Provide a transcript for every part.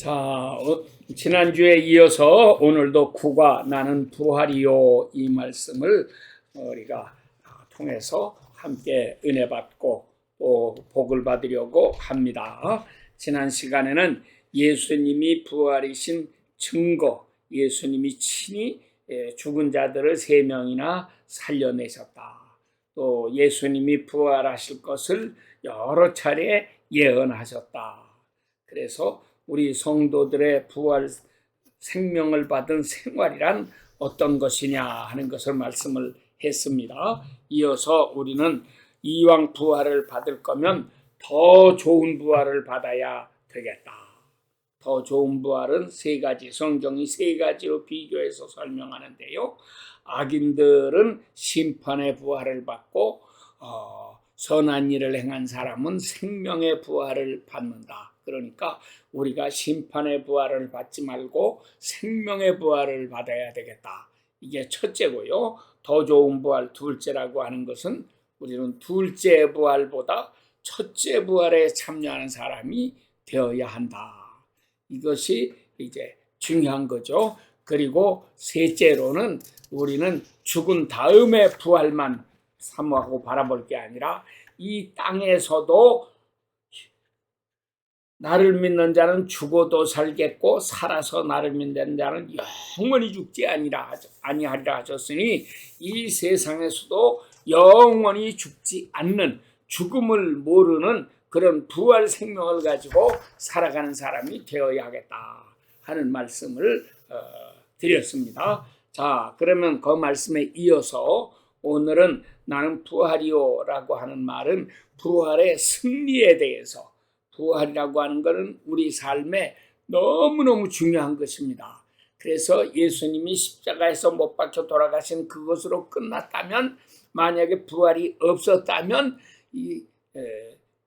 자, 지난주에 이어서 오늘도 구가 나는 부활이요 이 말씀을 우리가 통해서 함께 은혜 받고 또 복을 받으려고 합니다. 지난 시간에는 예수님이 부활이신 증거, 예수님이 친히 죽은 자들을 3명이나 살려내셨다. 또 예수님이 부활하실 것을 여러 차례 예언하셨다. 그래서 우리 성도들의 부활 생명을 받은 생활이란 어떤 것이냐 하는 것을 말씀을 했습니다. 이어서 우리는 이왕 부활을 받을 거면 더 좋은 부활을 받아야 되겠다. 더 좋은 부활은 3가지, 성경이 3가지로 비교해서 설명하는데요. 악인들은 심판의 부활을 받고 선한 일을 행한 사람은 생명의 부활을 받는다. 그러니까 우리가 심판의 부활을 받지 말고 생명의 부활을 받아야 되겠다. 이게 첫째고요. 더 좋은 부활, 둘째라고 하는 것은 우리는 둘째 부활보다 첫째 부활에 참여하는 사람이 되어야 한다. 이것이 이제 중요한 거죠. 그리고 셋째로는 우리는 죽은 다음에 부활만 사모하고 바라볼 게 아니라 이 땅에서도 나를 믿는 자는 죽어도 살겠고 살아서 나를 믿는 자는 영원히 죽지 아니하리라 하셨으니 이 세상에서도 영원히 죽지 않는 죽음을 모르는 그런 부활 생명을 가지고 살아가는 사람이 되어야 하겠다 하는 말씀을 드렸습니다. 자, 그러면 그 말씀에 이어서 오늘은 나는 부활이요라고 하는 말은 부활의 승리에 대해서, 부활이라고 하는 것은 우리 삶에 너무너무 중요한 것입니다. 그래서 예수님이 십자가에서 못 박혀 돌아가신 그것으로 끝났다면, 만약에 부활이 없었다면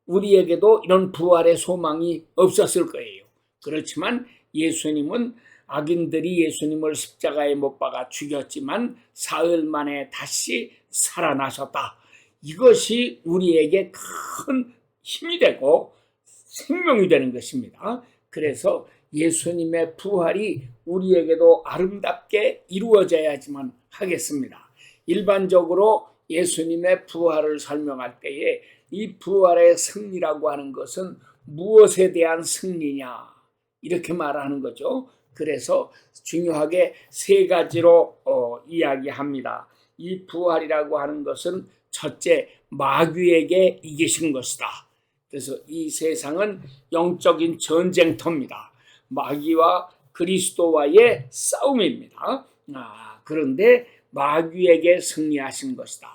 우리에게도 이런 부활의 소망이 없었을 거예요. 그렇지만 예수님은 악인들이 예수님을 십자가에 못 박아 죽였지만 사흘 만에 다시 살아나셨다. 이것이 우리에게 큰 힘이 되고 생명이 되는 것입니다. 그래서 예수님의 부활이 우리에게도 아름답게 이루어져야지만 하겠습니다. 일반적으로 예수님의 부활을 설명할 때에 이 부활의 승리라고 하는 것은 무엇에 대한 승리냐 이렇게 말하는 거죠. 그래서 중요하게 3가지로 이야기합니다. 이 부활이라고 하는 것은 첫째, 마귀에게 이기신 것이다. 그래서 이 세상은 영적인 전쟁터입니다. 마귀와 그리스도와의 싸움입니다. 그런데 마귀에게 승리하신 것이다.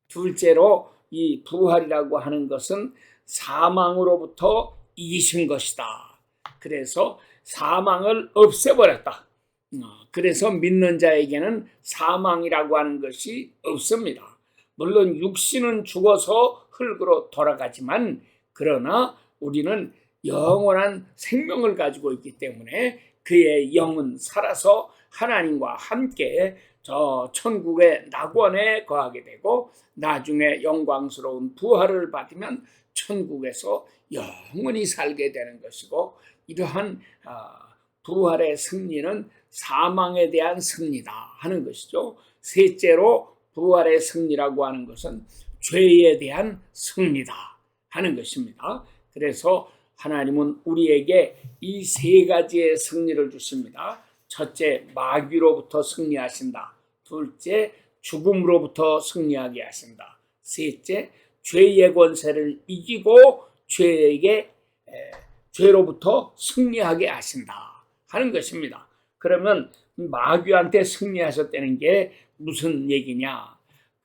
둘째로 이 부활이라고 하는 것은 사망으로부터 이기신 것이다. 그래서 사망을 없애버렸다. 그래서 믿는 자에게는 사망이라고 하는 것이 없습니다. 물론 육신은 죽어서 흙으로 돌아가지만 그러나 우리는 영원한 생명을 가지고 있기 때문에 그의 영은 살아서 하나님과 함께 저 천국의 낙원에 거하게 되고 나중에 영광스러운 부활을 받으면 천국에서 영원히 살게 되는 것이고, 이러한 부활의 승리는 사망에 대한 승리다 하는 것이죠. 셋째로 부활의 승리라고 하는 것은 죄에 대한 승리다 하는 것입니다. 그래서 하나님은 우리에게 이 3가지의 승리를 주십니다. 첫째, 마귀로부터 승리하신다. 둘째, 죽음으로부터 승리하게 하신다. 셋째, 죄의 권세를 이기고 죄로부터 승리하게 하신다 하는 것입니다. 그러면 마귀한테 승리하셨다는 게 무슨 얘기냐?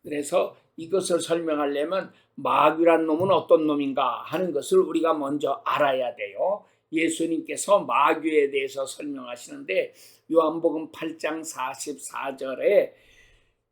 그래서 이것을 설명하려면 마귀란 놈은 어떤 놈인가 하는 것을 우리가 먼저 알아야 돼요. 예수님께서 마귀에 대해서 설명하시는데 요한복음 8장 44절에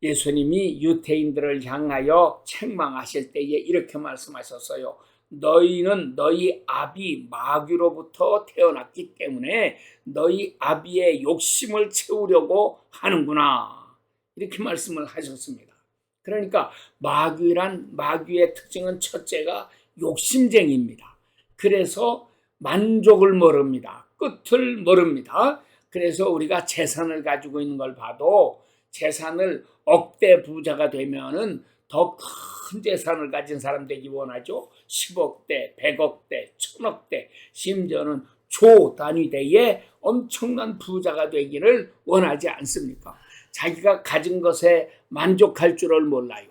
예수님이 유대인들을 향하여 책망하실 때에 이렇게 말씀하셨어요. 너희는 너희 아비 마귀로부터 태어났기 때문에 너희 아비의 욕심을 채우려고 하는구나. 이렇게 말씀을 하셨습니다. 그러니까 마귀의 특징은 첫째가 욕심쟁이입니다. 그래서 만족을 모릅니다. 끝을 모릅니다. 그래서 우리가 재산을 가지고 있는 걸 봐도 재산을 억대 부자가 되면은 더 큰 재산을 가진 사람 되기 원하죠. 10억대, 100억대, 1000억대, 심지어는 조 단위대의 엄청난 부자가 되기를 원하지 않습니까? 자기가 가진 것에 만족할 줄을 몰라요.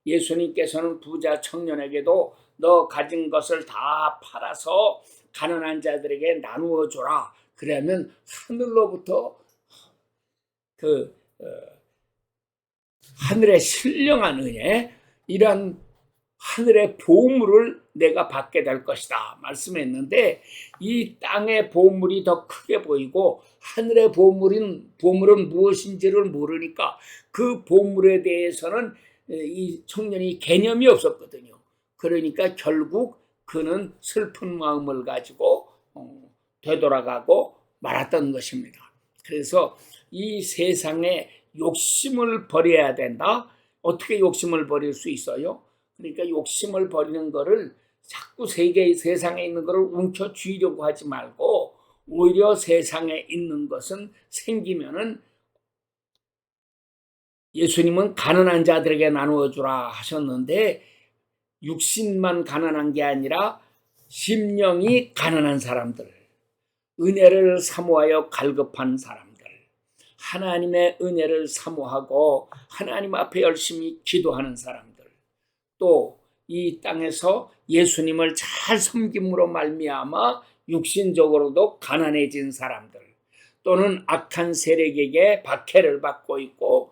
예수님께서는 부자 청년에게도 너 가진 것을 다 팔아서 가난한 자들에게 나누어 줘라. 그러면 하늘로부터 하늘의 신령한 은혜, 이러한 하늘의 보물을 내가 받게 될 것이다 말씀했는데, 이 땅의 보물이 더 크게 보이고 하늘의 보물은 무엇인지를 모르니까 그 보물에 대해서는 이 청년이 개념이 없었거든요. 그러니까 결국 그는 슬픈 마음을 가지고 되돌아가고 말았던 것입니다. 그래서 이 세상에 욕심을 버려야 된다. 어떻게 욕심을 버릴 수 있어요? 그러니까 욕심을 버리는 거를 자꾸 세상에 있는 거를 움켜쥐려고 하지 말고, 오히려 세상에 있는 것은 생기면은, 예수님은 가난한 자들에게 나누어 주라 하셨는데 육신만 가난한 게 아니라 심령이 가난한 사람들, 은혜를 사모하여 갈급한 사람들, 하나님의 은혜를 사모하고 하나님 앞에 열심히 기도하는 사람들, 또 이 땅에서 예수님을 잘 섬김으로 말미암아 육신적으로도 가난해진 사람들, 또는 악한 세력에게 박해를 받고 있고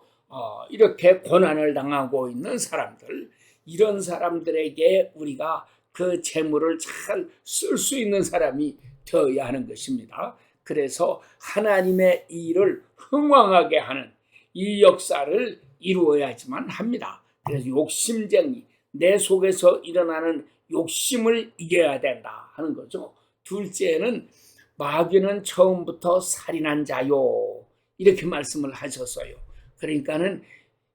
이렇게 고난을 당하고 있는 사람들, 이런 사람들에게 우리가 그 재물을 잘 쓸 수 있는 사람이 되어야 하는 것입니다. 그래서 하나님의 일을 흥왕하게 하는 이 역사를 이루어야지만 합니다. 그래서 욕심쟁이, 내 속에서 일어나는 욕심을 이겨야 된다 하는 거죠. 둘째는 마귀는 처음부터 살인한 자요, 이렇게 말씀을 하셨어요. 그러니까는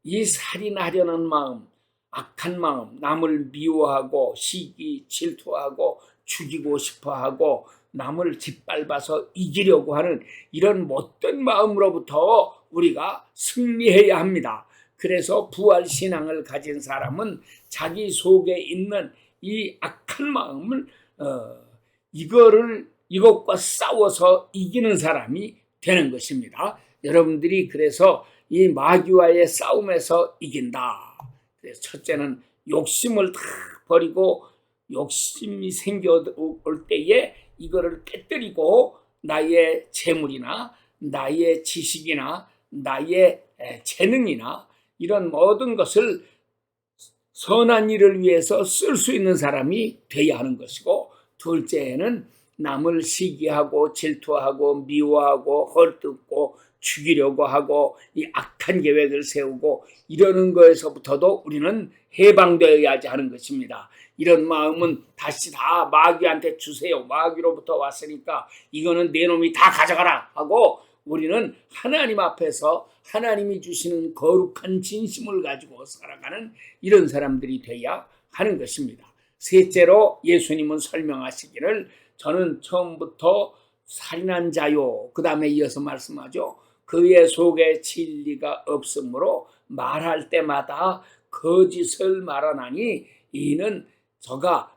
이 살인하려는 마음, 악한 마음, 남을 미워하고 시기 질투하고 죽이고 싶어하고 남을 짓밟아서 이기려고 하는 이런 못된 마음으로부터 우리가 승리해야 합니다. 그래서 부활신앙을 가진 사람은 자기 속에 있는 이 악한 마음을 이것과 싸워서 이기는 사람이 되는 것입니다. 여러분들이 그래서 이 마귀와의 싸움에서 이긴다. 그래서 첫째는 욕심을 다 버리고, 욕심이 생겨올 때에 이거를 깨뜨리고 나의 재물이나 나의 지식이나 나의 재능이나 이런 모든 것을 선한 일을 위해서 쓸 수 있는 사람이 되어야 하는 것이고, 둘째는 남을 시기하고 질투하고 미워하고 헐뜯고 죽이려고 하고 이 악한 계획을 세우고 이러는 것에서부터도 우리는 해방되어야 하는 것입니다. 이런 마음은 다시 다 마귀한테 주세요. 마귀로부터 왔으니까 이거는 내 놈이 다 가져가라 하고, 우리는 하나님 앞에서 하나님이 주시는 거룩한 진심을 가지고 살아가는 이런 사람들이 되어야 하는 것입니다. 셋째로 예수님은 설명하시기를, 저는 처음부터 살인한 자요, 그 다음에 이어서 말씀하죠. 그의 속에 진리가 없으므로 말할 때마다 거짓을 말하나니 이는 저가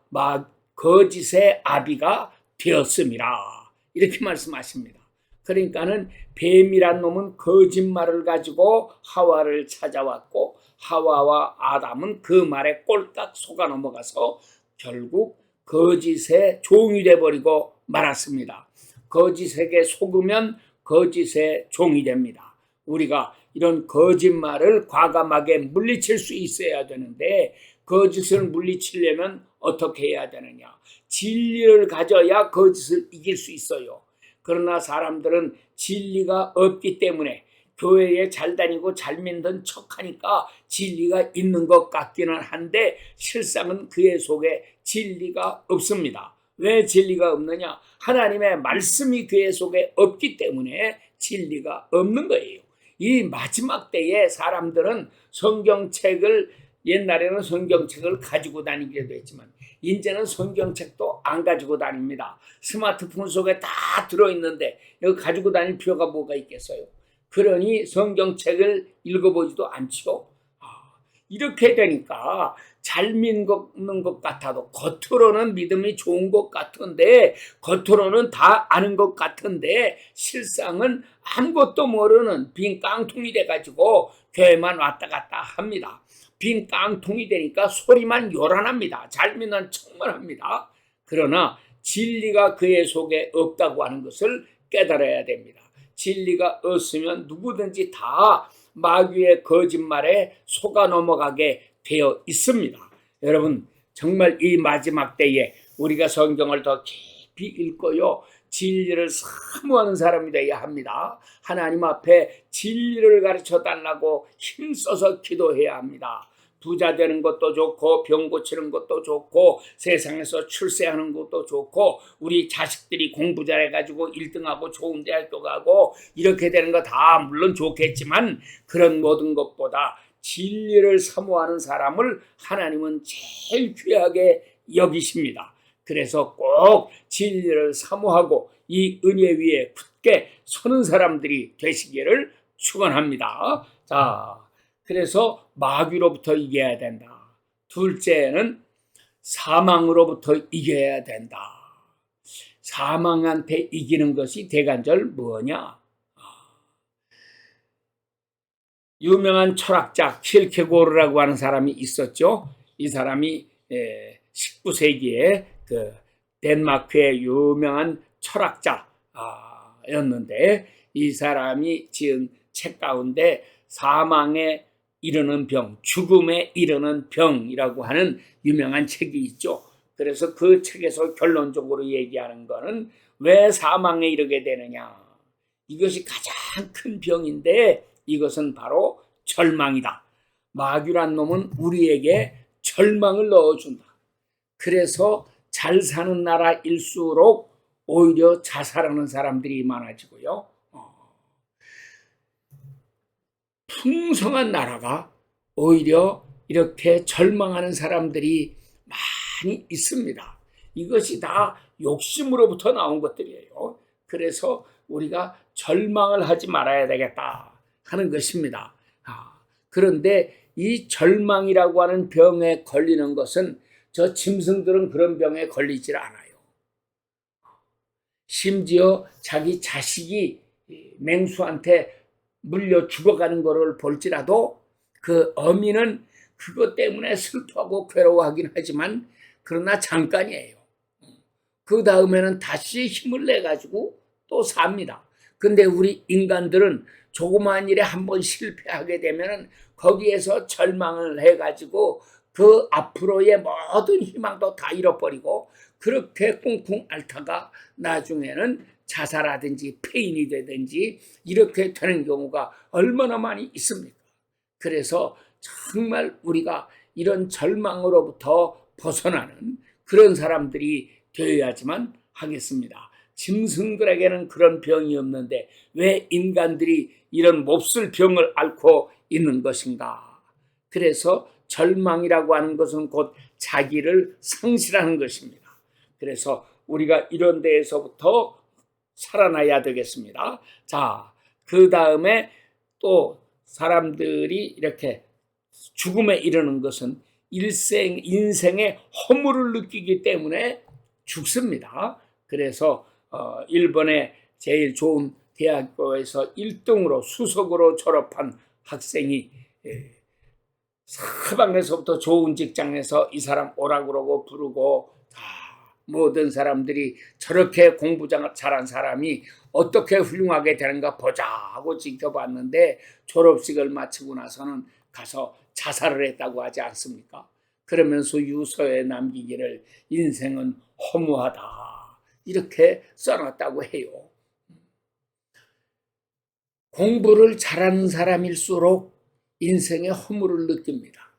거짓의 아비가 되었음이라, 이렇게 말씀하십니다. 그러니까는 뱀이란 놈은 거짓말을 가지고 하와를 찾아왔고, 하와와 아담은 그 말에 꼴딱 속아 넘어가서 결국 거짓의 종이 되어버리고 말았습니다. 거짓에게 속으면 거짓의 종이 됩니다. 우리가 이런 거짓말을 과감하게 물리칠 수 있어야 되는데, 거짓을 물리치려면 어떻게 해야 되느냐? 진리를 가져야 거짓을 이길 수 있어요. 그러나 사람들은 진리가 없기 때문에 교회에 잘 다니고 잘 믿는 척하니까 진리가 있는 것 같기는 한데, 실상은 그의 속에 진리가 없습니다. 왜 진리가 없느냐? 하나님의 말씀이 그의 속에 없기 때문에 진리가 없는 거예요. 이 마지막 때에 사람들은 옛날에는 성경책을 가지고 다니기도 했지만 이제는 성경책도 안 가지고 다닙니다. 스마트폰 속에 다 들어있는데 이거 가지고 다닐 필요가 뭐가 있겠어요? 그러니 성경책을 읽어보지도 않죠. 이렇게 되니까 잘 믿는 것 같아도 겉으로는 믿음이 좋은 것 같은데, 겉으로는 다 아는 것 같은데 실상은 아무것도 모르는 빈 깡통이 돼가지고 교회만 왔다 갔다 합니다. 빈 깡통이 되니까 소리만 요란합니다. 잘 믿는 척만 합니다. 그러나 진리가 그의 속에 없다고 하는 것을 깨달아야 됩니다. 진리가 없으면 누구든지 다 마귀의 거짓말에 속아 넘어가게 되어 있습니다. 여러분, 정말 이 마지막 때에 우리가 성경을 더 깊이 읽고요, 진리를 사모하는 사람이 되어야 합니다. 하나님 앞에 진리를 가르쳐 달라고 힘써서 기도해야 합니다. 부자 되는 것도 좋고, 병 고치는 것도 좋고, 세상에서 출세하는 것도 좋고, 우리 자식들이 공부 잘해가지고 1등하고 좋은 대학교 가고 이렇게 되는 거 다 물론 좋겠지만, 그런 모든 것보다 진리를 사모하는 사람을 하나님은 제일 귀하게 여기십니다. 그래서 꼭 진리를 사모하고 이 은혜 위에 굳게 서는 사람들이 되시기를 축원합니다. 자, 그래서 마귀로부터 이겨야 된다. 둘째는 사망으로부터 이겨야 된다. 사망한테 이기는 것이 대간절 뭐냐? 유명한 철학자 킬케고르라고 하는 사람이 있었죠. 이 사람이 19세기에 그 덴마크의 유명한 철학자였는데, 이 사람이 지은 책 가운데 사망에 이르는 병, 죽음에 이르는 병이라고 하는 유명한 책이 있죠. 그래서 그 책에서 결론적으로 얘기하는 거는 왜 사망에 이르게 되느냐. 이것이 가장 큰 병인데 이것은 바로 절망이다. 마귀란 놈은 우리에게 절망을 넣어준다. 그래서 잘 사는 나라일수록 오히려 자살하는 사람들이 많아지고요. 풍성한 나라가 오히려 이렇게 절망하는 사람들이 많이 있습니다. 이것이 다 욕심으로부터 나온 것들이에요. 그래서 우리가 절망을 하지 말아야 되겠다 하는 것입니다. 그런데 이 절망이라고 하는 병에 걸리는 것은 저 짐승들은 그런 병에 걸리질 않아요. 심지어 자기 자식이 맹수한테 물려 죽어가는 것을 볼지라도 그 어미는 그것 때문에 슬퍼하고 괴로워하긴 하지만 그러나 잠깐이에요. 그 다음에는 다시 힘을 내가지고 또 삽니다. 근데 우리 인간들은 조그마한 일에 한번 실패하게 되면 거기에서 절망을 해가지고 그 앞으로의 모든 희망도 다 잃어버리고 그렇게 쿵쿵 앓다가 나중에는 자살하든지 폐인이 되든지 이렇게 되는 경우가 얼마나 많이 있습니까? 그래서 정말 우리가 이런 절망으로부터 벗어나는 그런 사람들이 되어야지만 하겠습니다. 짐승들에게는 그런 병이 없는데 왜 인간들이 이런 몹쓸 병을 앓고 있는 것인가? 그래서 절망이라고 하는 것은 곧 자기를 상실하는 것입니다. 그래서 우리가 이런 데에서부터 살아나야 되겠습니다. 자, 그 다음에 또 사람들이 이렇게 죽음에 이르는 것은 인생의 허물을 느끼기 때문에 죽습니다. 그래서 일본의 제일 좋은 대학교에서 1등으로 수석으로 졸업한 학생이 사방에서부터 좋은 직장에서 이 사람 오라고 그러고 부르고 모든 사람들이 저렇게 공부 잘한 사람이 어떻게 훌륭하게 되는가 보자 하고 지켜봤는데 졸업식을 마치고 나서는 가서 자살을 했다고 하지 않습니까? 그러면서 유서에 남기기를 인생은 허무하다 이렇게 써놨다고 해요. 공부를 잘하는 사람일수록 인생의 허물을 느낍니다.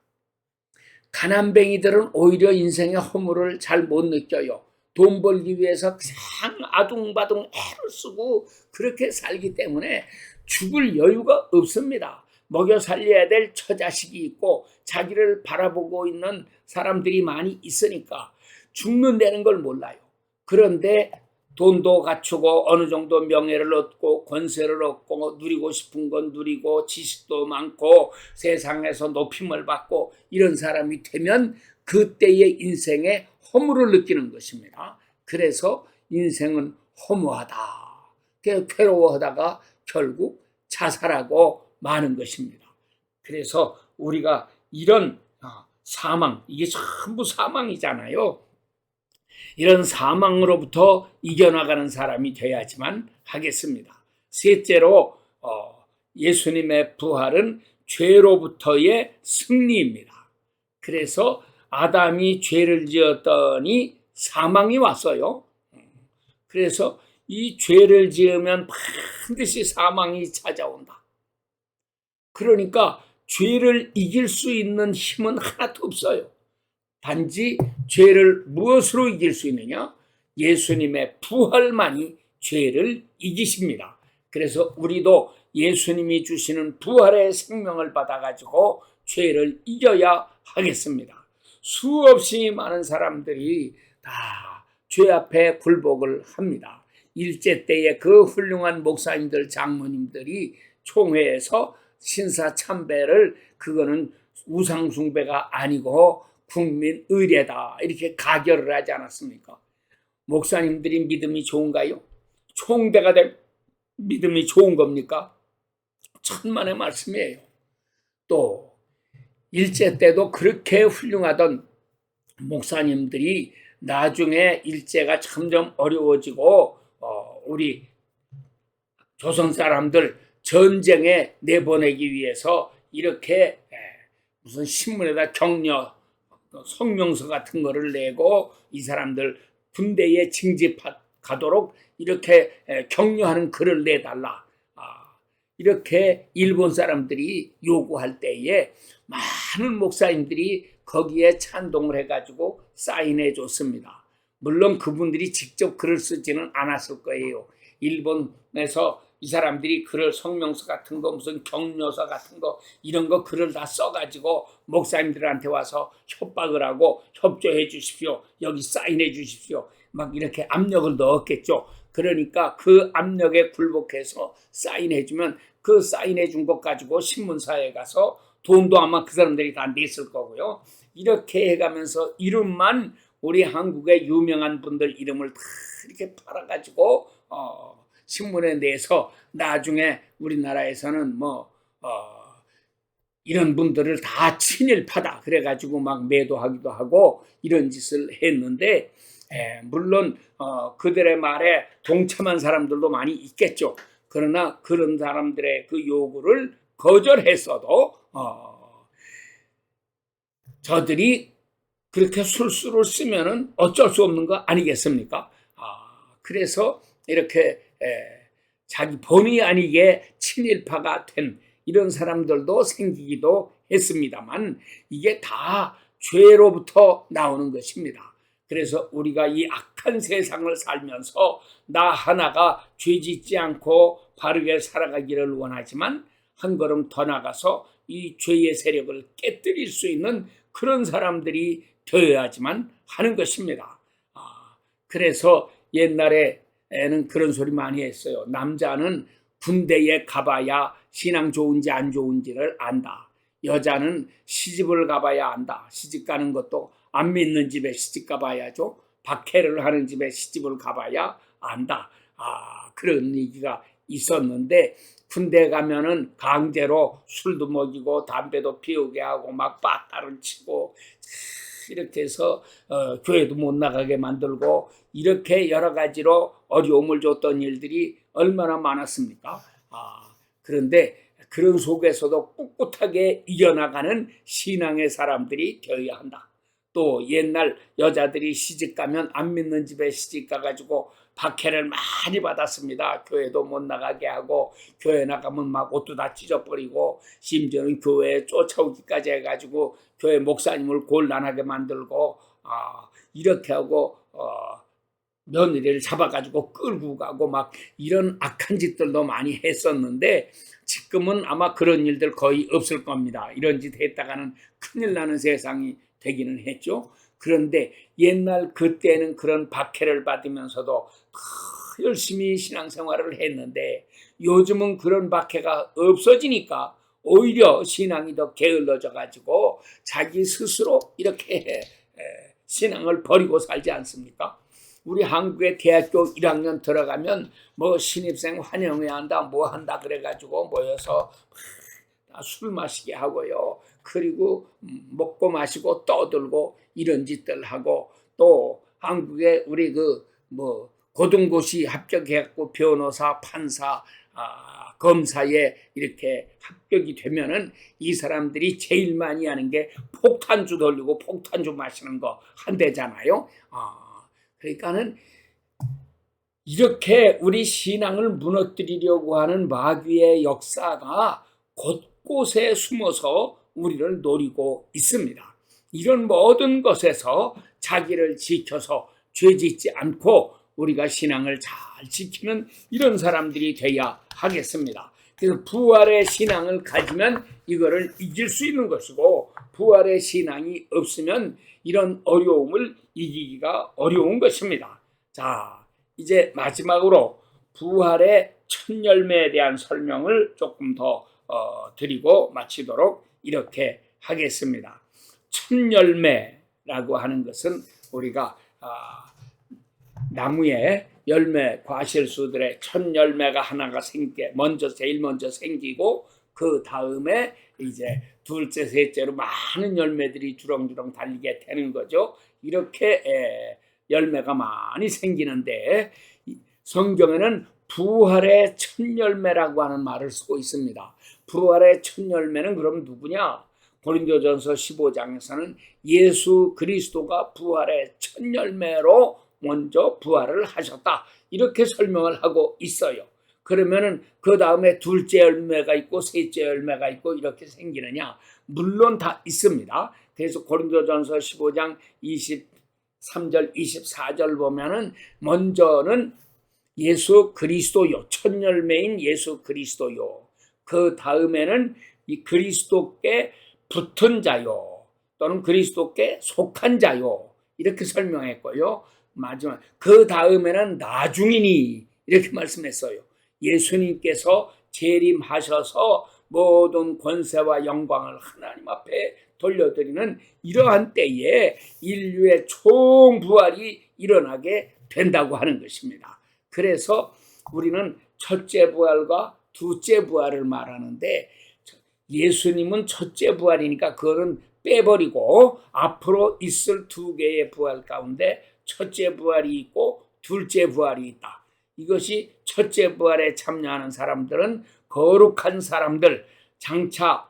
가난뱅이들은 오히려 인생의 허물을 잘 못 느껴요. 돈 벌기 위해서 그냥 아둥바둥 애를 쓰고 그렇게 살기 때문에 죽을 여유가 없습니다. 먹여 살려야 될 처자식이 있고 자기를 바라보고 있는 사람들이 많이 있으니까 죽는다는 걸 몰라요. 그런데 돈도 갖추고 어느 정도 명예를 얻고 권세를 얻고 누리고 싶은 건 누리고 지식도 많고 세상에서 높임을 받고 이런 사람이 되면 그때의 인생에 허물을 느끼는 것입니다. 그래서 인생은 허무하다. 괴로워하다가 결국 자살하고 마는 것입니다. 그래서 우리가 이런 사망, 이게 전부 사망이잖아요. 이런 사망으로부터 이겨나가는 사람이 되어야지만 하겠습니다. 셋째로 예수님의 부활은 죄로부터의 승리입니다. 그래서 아담이 죄를 지었더니 사망이 왔어요. 그래서 이 죄를 지으면 반드시 사망이 찾아온다. 그러니까 죄를 이길 수 있는 힘은 하나도 없어요. 단지 죄를 무엇으로 이길 수 있느냐? 예수님의 부활만이 죄를 이기십니다. 그래서 우리도 예수님이 주시는 부활의 생명을 받아가지고 죄를 이겨야 하겠습니다. 수없이 많은 사람들이 다 죄 앞에 굴복을 합니다. 일제 때에 그 훌륭한 목사님들, 장모님들이 총회에서 신사참배를 그거는 우상숭배가 아니고 국민 의례다 이렇게 가결을 하지 않았습니까? 목사님들이 믿음이 좋은가요? 총대가 된 믿음이 좋은 겁니까? 천만의 말씀이에요. 또 일제 때도 그렇게 훌륭하던 목사님들이 나중에 일제가 점점 어려워지고 우리 조선 사람들 전쟁에 내보내기 위해서 이렇게 무슨 신문에다 격려 성명서 같은 거를 내고 이 사람들 군대에 징집가도록 이렇게 격려하는 글을 내달라. 이렇게 일본 사람들이 요구할 때에 많은 목사님들이 거기에 찬동을 해가지고 사인해 줬습니다. 물론 그분들이 직접 글을 쓰지는 않았을 거예요. 일본에서 이 사람들이 글을 성명서 같은 거 무슨 격려서 같은 거 이런 거 글을 다 써가지고 목사님들한테 와서 협박을 하고 협조해 주십시오. 여기 사인해 주십시오. 막 이렇게 압력을 넣었겠죠. 그러니까 그 압력에 굴복해서 사인해 주면 그 사인해 준 것 가지고 신문사에 가서 돈도 아마 그 사람들이 다 냈을 거고요. 이렇게 해가면서 이름만 우리 한국의 유명한 분들 이름을 다 이렇게 팔아가지고 신문에 내서 나중에 우리나라에서는 이런 분들을 다 친일파다 그래가지고 막 매도하기도 하고 이런 짓을 했는데 물론 그들의 말에 동참한 사람들도 많이 있겠죠. 그러나 그런 사람들의 그 요구를 거절했어도 저들이 그렇게 술수를 쓰면은 어쩔 수 없는 거 아니겠습니까? 그래서 이렇게 자기 본의 아니게 친일파가 된 이런 사람들도 생기기도 했습니다만 이게 다 죄로부터 나오는 것입니다. 그래서 우리가 이 악한 세상을 살면서 나 하나가 죄짓지 않고 바르게 살아가기를 원하지만 한 걸음 더 나가서 이 죄의 세력을 깨뜨릴 수 있는 그런 사람들이 되어야지만 하는 것입니다. 그래서 옛날에는 그런 소리 많이 했어요. 남자는 군대에 가봐야 신앙 좋은지 안 좋은지를 안다. 여자는 시집을 가봐야 안다. 시집 가는 것도 안 믿는 집에 시집 가봐야죠. 박해를 하는 집에 시집을 가봐야 안다. 그런 얘기가 있었는데 군대 가면은 강제로 술도 먹이고 담배도 피우게 하고 막 빠따를 치고 이렇게 해서 교회도 못 나가게 만들고 이렇게 여러 가지로 어려움을 줬던 일들이 얼마나 많았습니까? 그런데 그런 속에서도 꿋꿋하게 이겨나가는 신앙의 사람들이 되어야 한다. 또 옛날 여자들이 시집가면 안 믿는 집에 시집가가지고 박해를 많이 받았습니다. 교회도 못 나가게 하고 교회 나가면 막 옷도 다 찢어버리고 심지어는 교회에 쫓아오기까지 해가지고 교회 목사님을 곤란하게 만들고 이렇게 하고 며느리를 잡아가지고 끌고 가고 막 이런 악한 짓들도 많이 했었는데 지금은 아마 그런 일들 거의 없을 겁니다. 이런 짓 했다가는 큰일 나는 세상이 되기는 했죠. 그런데 옛날 그때는 그런 박해를 받으면서도 열심히 신앙생활을 했는데 요즘은 그런 박해가 없어지니까 오히려 신앙이 더 게을러져 가지고 자기 스스로 이렇게 신앙을 버리고 살지 않습니까? 우리 한국의 대학교 1학년 들어가면 뭐 신입생 환영해야 한다 뭐 한다 그래가지고 모여서 술 마시게 하고요. 그리고 먹고 마시고 떠들고 이런 짓들 하고 또 한국에 우리 고등고시 합격해갖고 변호사, 판사, 검사에 이렇게 합격이 되면은 이 사람들이 제일 많이 하는 게 폭탄주 돌리고 폭탄주 마시는 거 한대잖아요. 그러니까는 이렇게 우리 신앙을 무너뜨리려고 하는 마귀의 역사가 곳곳에 숨어서 우리를 노리고 있습니다. 이런 모든 것에서 자기를 지켜서 죄짓지 않고 우리가 신앙을 잘 지키는 이런 사람들이 돼야 하겠습니다. 그래서 부활의 신앙을 가지면 이거를 이길 수 있는 것이고 부활의 신앙이 없으면 이런 어려움을 이기기가 어려운 것입니다. 자, 이제 마지막으로 부활의 첫 열매에 대한 설명을 조금 더 드리고 마치도록 이렇게 하겠습니다. 첫 열매라고 하는 것은 우리가 나무에 열매 과실수들의 첫 열매가 하나가 생기게 제일 먼저 생기고 그 다음에 이제 둘째, 셋째로 많은 열매들이 주렁주렁 달리게 되는 거죠. 이렇게 열매가 많이 생기는데 성경에는 부활의 첫 열매라고 하는 말을 쓰고 있습니다. 부활의 첫 열매는 그럼 누구냐? 고린도전서 15장에서는 예수 그리스도가 부활의 첫 열매로 먼저 부활을 하셨다. 이렇게 설명을 하고 있어요. 그러면은 그 다음에 둘째 열매가 있고 셋째 열매가 있고 이렇게 생기느냐? 물론 다 있습니다. 그래서 고린도전서 15장 23절 24절 보면은 먼저는 예수 그리스도요. 첫 열매인 예수 그리스도요. 그 다음에는 이 그리스도께 붙은 자요. 또는 그리스도께 속한 자요. 이렇게 설명했고요. 마지막 그 다음에는 나중이니 이렇게 말씀했어요. 예수님께서 재림하셔서 모든 권세와 영광을 하나님 앞에 돌려드리는 이러한 때에 인류의 총부활이 일어나게 된다고 하는 것입니다. 그래서 우리는 첫째 부활과 둘째 부활을 말하는데 예수님은 첫째 부활이니까 그거는 빼버리고 앞으로 있을 두 개의 부활 가운데 첫째 부활이 있고 둘째 부활이 있다. 이것이 첫째 부활에 참여하는 사람들은 거룩한 사람들, 장차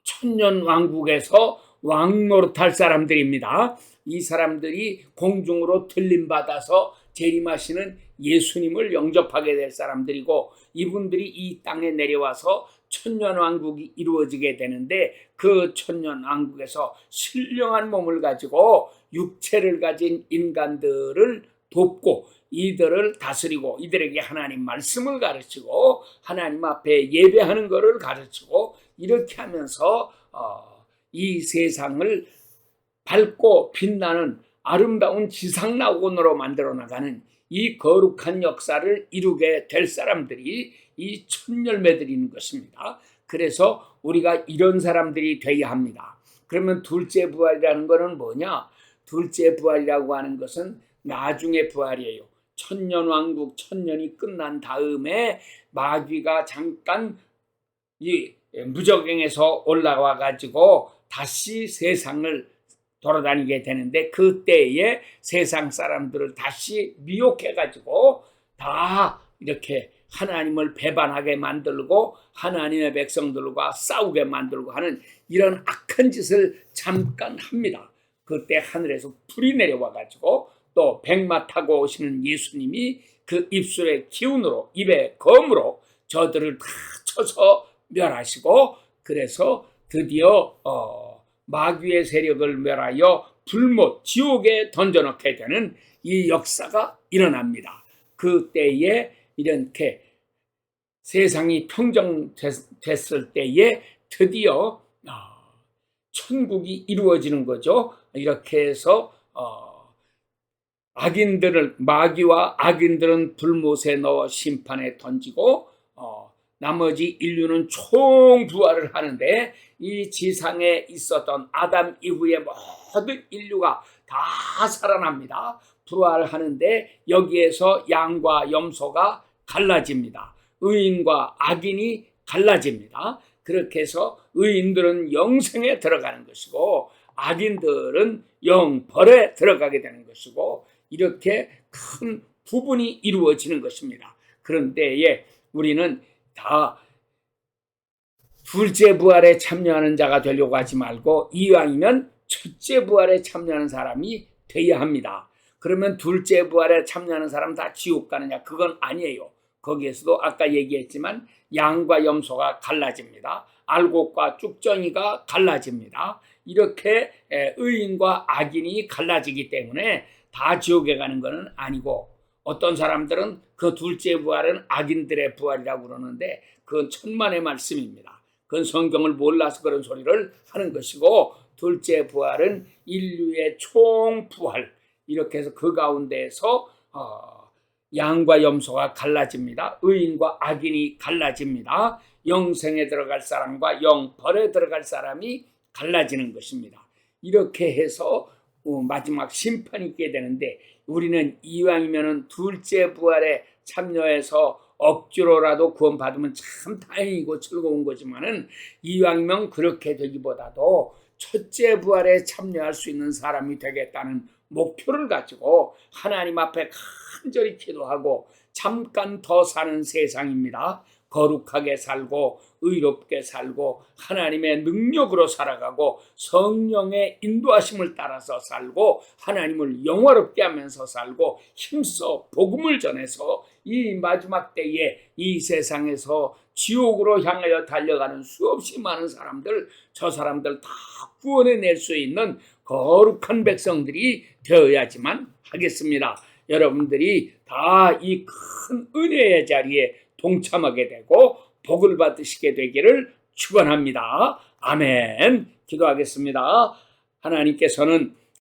천년왕국에서 왕노릇할 사람들입니다. 이 사람들이 공중으로 들림받아서 재림하시는 예수님을 영접하게 될 사람들이고 이분들이 이 땅에 내려와서 천년왕국이 이루어지게 되는데 그 천년왕국에서 신령한 몸을 가지고 육체를 가진 인간들을 돕고 이들을 다스리고 이들에게 하나님 말씀을 가르치고 하나님 앞에 예배하는 것을 가르치고 이렇게 하면서 이 세상을 밝고 빛나는 아름다운 지상낙원으로 만들어 나가는 이 거룩한 역사를 이루게 될 사람들이 이 첫 열매들인 것입니다. 그래서 우리가 이런 사람들이 되어야 합니다. 그러면 둘째 부활이라는 것은 뭐냐? 둘째 부활이라고 하는 것은 나중의 부활이에요. 천년왕국 천년이 끝난 다음에 마귀가 잠깐 이 무저갱에서 올라와 가지고 다시 세상을 돌아다니게 되는데 그때에 세상 사람들을 다시 미혹해 가지고 다 이렇게 하나님을 배반하게 만들고 하나님의 백성들과 싸우게 만들고 하는 이런 악한 짓을 잠깐 합니다. 그때 하늘에서 불이 내려와 가지고 또 백마 타고 오시는 예수님이 그 입술의 기운으로 입의 검으로 저들을 다 쳐서 멸하시고 그래서 드디어 마귀의 세력을 멸하여 불못 지옥에 던져넣게 되는 이 역사가 일어납니다. 그때에 이렇게 세상이 평정됐을 때에 드디어 천국이 이루어지는 거죠. 이렇게 해서 악인들을 마귀와 악인들은 불못에 넣어 심판에 던지고 나머지 인류는 총부활을 하는데 이 지상에 있었던 아담 이후의 모든 인류가 다 살아납니다. 부활하는데 여기에서 양과 염소가 갈라집니다. 의인과 악인이 갈라집니다. 그렇게 해서 의인들은 영생에 들어가는 것이고 악인들은 영벌에 들어가게 되는 것이고 이렇게 큰 부분이 이루어지는 것입니다. 그런데 우리는 다 둘째 부활에 참여하는 자가 되려고 하지 말고 이왕이면 첫째 부활에 참여하는 사람이 되어야 합니다. 그러면 둘째 부활에 참여하는 사람 다 지옥 가느냐? 그건 아니에요. 거기에서도 아까 얘기했지만 양과 염소가 갈라집니다. 알곡과 쭉정이가 갈라집니다. 이렇게 의인과 악인이 갈라지기 때문에 다 지옥에 가는 것은 아니고 어떤 사람들은 그 둘째 부활은 악인들의 부활이라고 그러는데 그건 천만의 말씀입니다. 그건 성경을 몰라서 그런 소리를 하는 것이고 둘째 부활은 인류의 총부활 이렇게 해서 그 가운데에서 양과 염소가 갈라집니다. 의인과 악인이 갈라집니다. 영생에 들어갈 사람과 영벌에 들어갈 사람이 갈라지는 것입니다. 이렇게 해서 마지막 심판이 있게 되는데 우리는 이왕이면 둘째 부활에 참여해서 억지로라도 구원받으면 참 다행이고 즐거운 거지만은 이왕이면 그렇게 되기보다도 첫째 부활에 참여할 수 있는 사람이 되겠다는 목표를 가지고 하나님 앞에 간절히 기도하고 잠깐 더 사는 세상입니다. 거룩하게 살고 의롭게 살고 하나님의 능력으로 살아가고 성령의 인도하심을 따라서 살고 하나님을 영화롭게 하면서 살고 힘써 복음을 전해서 이 마지막 때에 이 세상에서 지옥으로 향하여 달려가는 수없이 많은 사람들 저 사람들 다 구원해낼 수 있는 거룩한 백성들이 되어야지만 하겠습니다. 여러분들이 다 이 큰 은혜의 자리에 동참하게 되고 복을 받으시게 되기를 축원합니다. 아멘. 기도하겠습니다. 하나님께서는